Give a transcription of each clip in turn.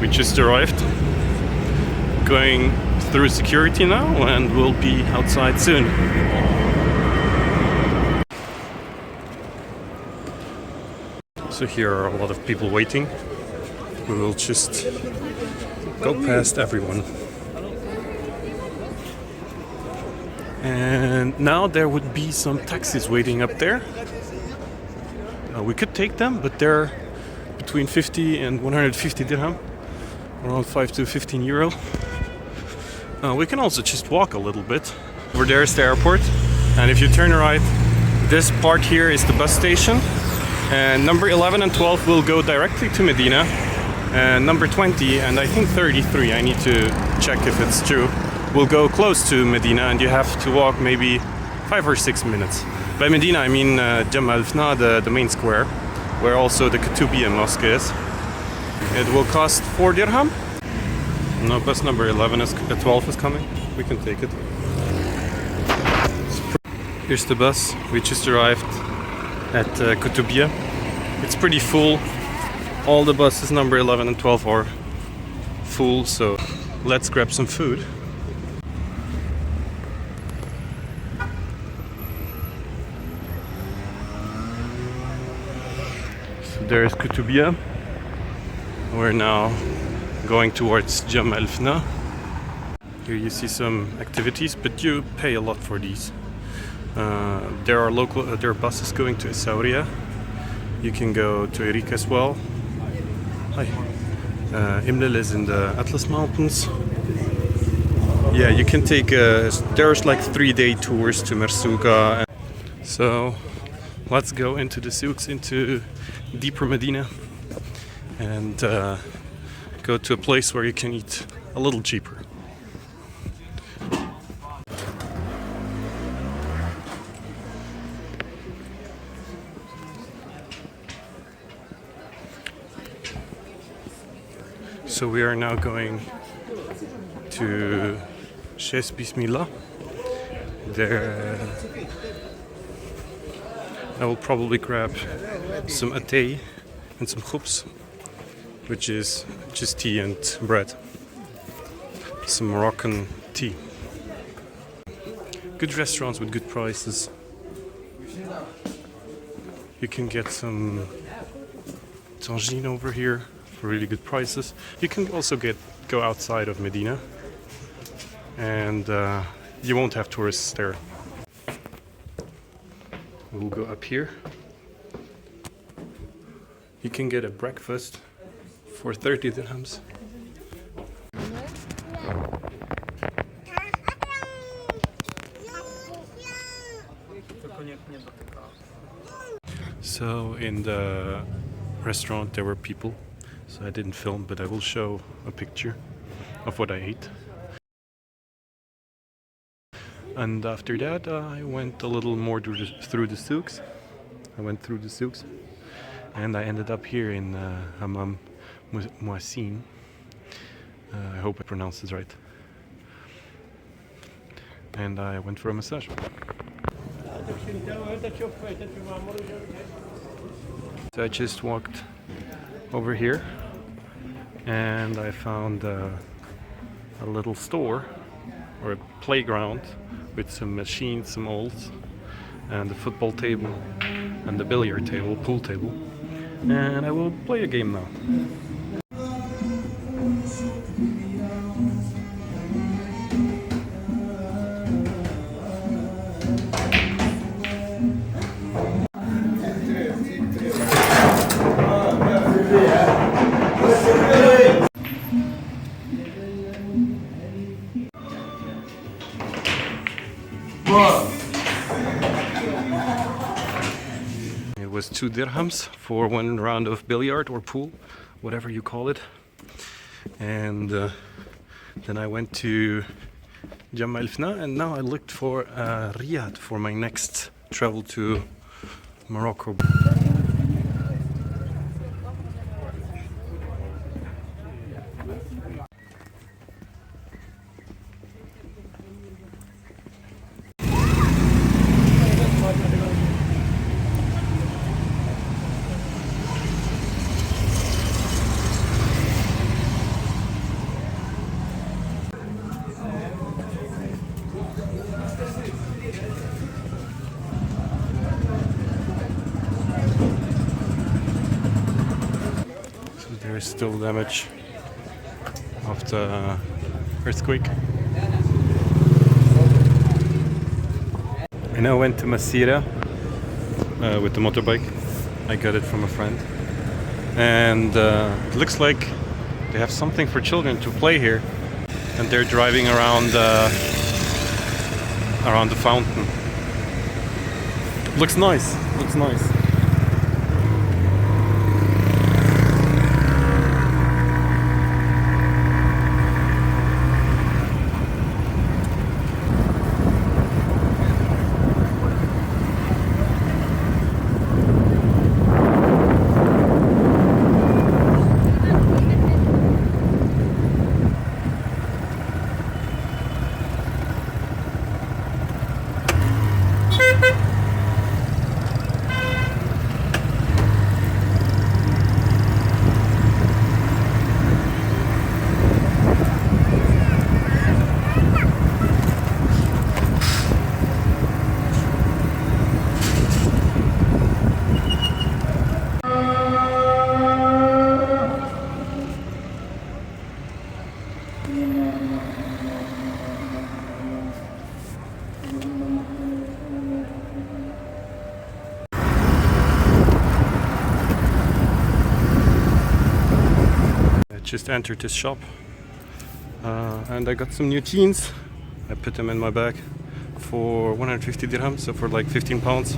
We just arrived. Going through security now and we'll be outside soon. So here are a lot of people waiting. We will just go past everyone. And now there would be some taxis waiting up there. We could take them, but they're between 50 and 150 dirham, around 5 to 15 euro. We can also just walk a little bit. Over there is the airport, and if you turn right, this part here is the bus station. And number 11 and 12 will go directly to Medina. And number 20 and I think 33, I need to check if it's true, will go close to Medina, and you have to walk maybe 5 or 6 minutes. By Medina I mean Jemaa el-Fnaa, the main square, where also the Koutubia mosque is. It will cost 4 dirham. No, bus number 12 is coming. We can take it. Here's the bus. We just arrived at Koutubia. It's pretty full. All the buses number 11 and 12 are full, so let's grab some food. So there's Koutubia. We're now going towards Jemaa el-Fnaa. Here you see some activities, but you pay a lot for these. There are buses going to Essaouira. You can go to Erika as well. Hi. Imlil is in the Atlas Mountains. Yeah, you can take there's like 3-day tours to Massira. So let's go into the souks, into deeper Medina, and go to a place where you can eat a little cheaper. So we are now going to Shes Bismillah. There I will probably grab some atay and some khubz, which is just tea and bread. Some Moroccan tea. Good restaurants with good prices. You can get some tangine over here for really good prices. You can also go outside of Medina, and you won't have tourists there. We'll go up here. You can get a breakfast for 30 dirhams. So in the restaurant there were people, so I didn't film, but I will show a picture of what I ate. And after that I went a little more through the souks. And I ended up here in hammam Massira. I hope I pronounced it right. And I went for a massage. So I just walked over here and I found a little store or a playground with some machines, some olds, and the football table and the billiard table, pool table. And I will play a game now. It was 2 dirhams for 1 round of billiard or pool, whatever you call it. And then I went to Jemaa el-Fnaa, and now I looked for Riyadh for my next travel to Morocco. There is still damage of the earthquake. I now went to Massira with the motorbike. I got it from a friend. And it looks like they have something for children to play here. And they're driving around the fountain. Looks nice, looks nice. Just entered this shop and I got some new jeans. I put them in my bag for 150 dirhams, so for like 15 pounds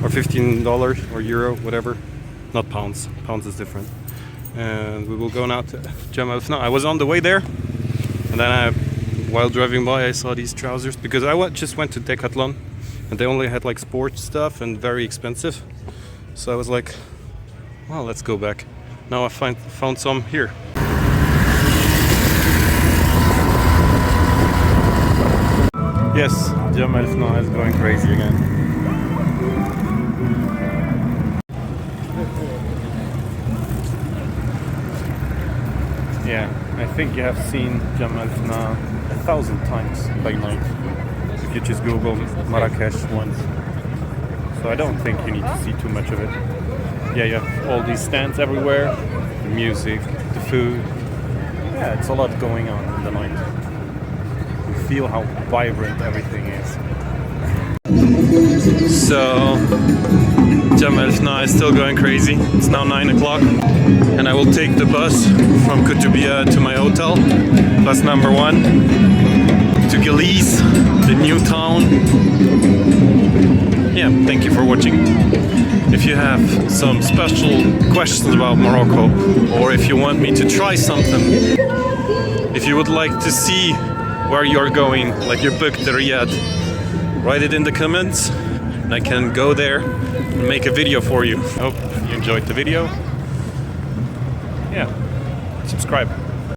or $15 or euro, whatever. Not pounds, pounds is different. And we will go now to el-Fnaa. I was on the way there, and then while driving by I saw these trousers because I just went to Decathlon and they only had like sports stuff and very expensive. So I was like, well, let's go back. Now I found some here. Yes, el-Fnaa is going crazy again. Yeah, I think you have seen el-Fnaa 1,000 times by night if you just Google Marrakech once. So I don't think you need to see too much of it. Yeah, you have all these stands everywhere, the music, the food. Yeah, it's a lot going on in the night. You feel how vibrant everything is. So, el-Fnaa is still going crazy. It's now 9 o'clock and I will take the bus from Koutubia to my hotel, bus number 1, to Galiz, the new town. Yeah, thank you for watching. If you have some special questions about Morocco, or if you want me to try something, if you would like to see where you're going, like you booked the Riyadh, write it in the comments and I can go there and make a video for you. Hope you enjoyed the video. Yeah, subscribe.